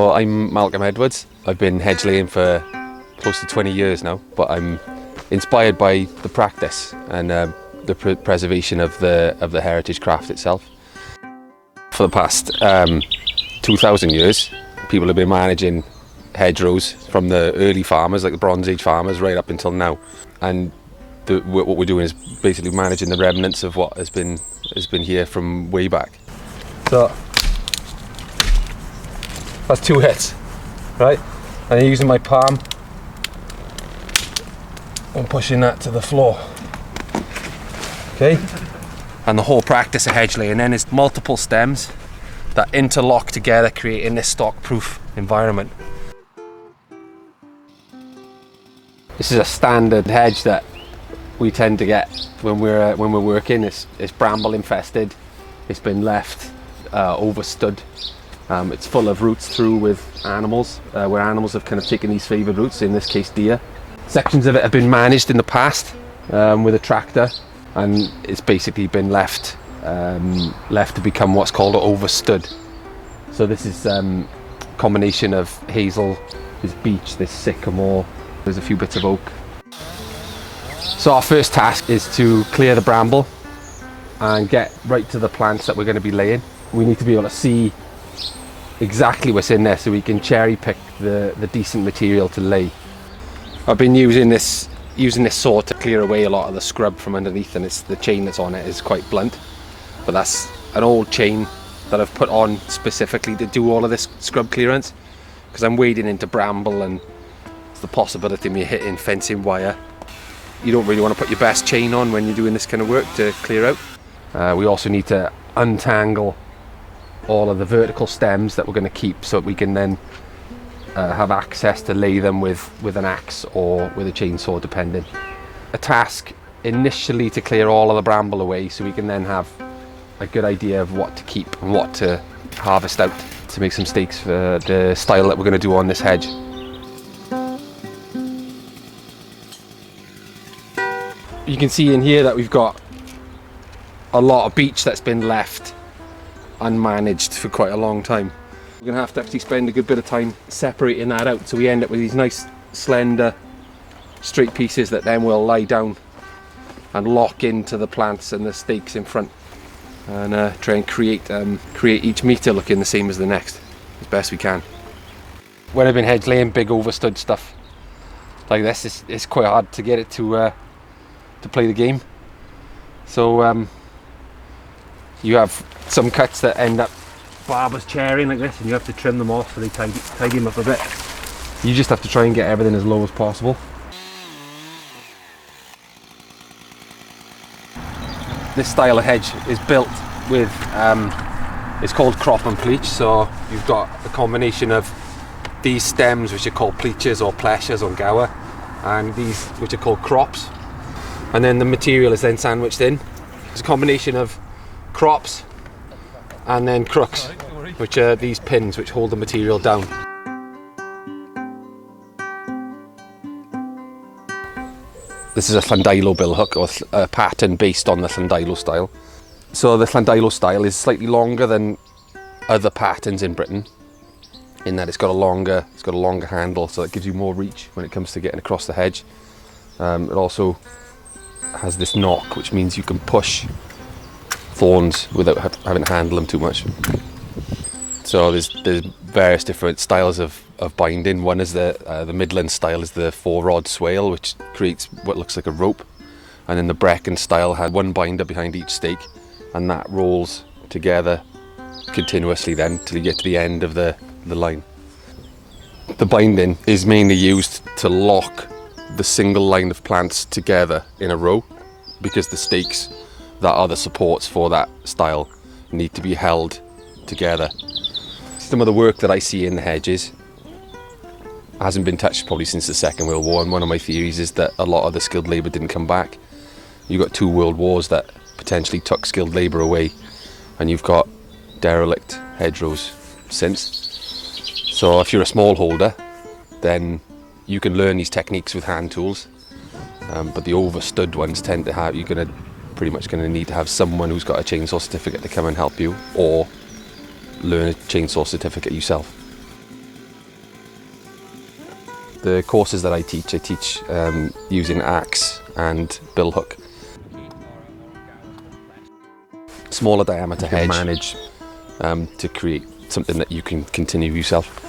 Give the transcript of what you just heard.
So I'm Malcolm Edwards. I've been hedgelaying for close to 20 years now, but I'm inspired by the practice and the preservation of the heritage craft itself. For the past 2,000 years, people have been managing hedgerows from the early farmers, like the Bronze Age farmers, right up until now. And what we're doing is basically managing the remnants of what has been here from way back. So that's 2 hits, right? And I'm using my palm and pushing that to the floor. Okay. And the whole practice of hedgelaying then is multiple stems that interlock together, creating this stock-proof environment. This is a standard hedge that we tend to get when we're working. It's bramble infested. It's been left overstood. It's full of roots through with animals, where animals have kind of taken these favoured routes, in this case deer. Sections of it have been managed in the past with a tractor, and it's basically been left to become what's called overstood. So this is a combination of hazel, this beech, this sycamore, there's a few bits of oak. So our first task is to clear the bramble and get right to the plants that we're going to be laying. We need to be able to see exactly what's in there so we can cherry pick the decent material to lay. I've been using this saw to clear away a lot of the scrub from underneath, and the chain that's on it is quite blunt, but that's an old chain that I've put on specifically to do all of this scrub clearance, because I'm wading into bramble and there's the possibility of me hitting fencing wire. You don't really want to put your best chain on when you're doing this kind of work to clear out. We also need to untangle all of the vertical stems that we're going to keep, so that we can then have access to lay them with an axe or with a chainsaw, depending. A task initially to clear all of the bramble away, so we can then have a good idea of what to keep and what to harvest out to make some stakes for the style that we're going to do on this hedge. You can see in here that we've got a lot of beech that's been left unmanaged for quite a long time. We're going to have to actually spend a good bit of time separating that out, so we end up with these nice slender straight pieces that then will lie down and lock into the plants and the stakes in front, and try and create each metre looking the same as the next as best we can. When I've been hedgelaying big overstood stuff like this, it's quite hard to get it to play the game. So you have some cuts that end up barber's chairing like this, and you have to trim them off so they tidy them up a bit. You just have to try and get everything as low as possible. This style of hedge is built with, it's called crop and pleach, so you've got a combination of these stems which are called pleaches or pleshas or gower, and these which are called crops, and then the material is then sandwiched in. It's a combination of crops and then crooks, which are these pins which hold the material down. This is a Llandilo billhook, or a pattern based on the Llandilo style. So the Llandilo style is slightly longer than other patterns in Britain, in that it's got a longer handle, so it gives you more reach when it comes to getting across the hedge. It also has this knock, which means you can push thorns without having to handle them too much. So there's various different styles of binding. One is the Midland style is the 4-rod swale, which creates what looks like a rope, and then the Brecon style had one binder behind each stake, and that rolls together continuously then till you get to the end of the line. The binding is mainly used to lock the single line of plants together in a row, because the stakes that are the supports for that style need to be held together. Some of the work that I see in the hedges hasn't been touched probably since the Second World War, and one of my theories is that a lot of the skilled labour didn't come back. You've got 2 world wars that potentially took skilled labour away, and you've got derelict hedgerows since. So if you're a smallholder, then you can learn these techniques with hand tools, but the overstood ones tend to have, you're pretty much going to need to have someone who's got a chainsaw certificate to come and help you, or learn a chainsaw certificate yourself. The courses that I teach using axe and bill hook. Smaller diameter hedge, manage to create something that you can continue yourself.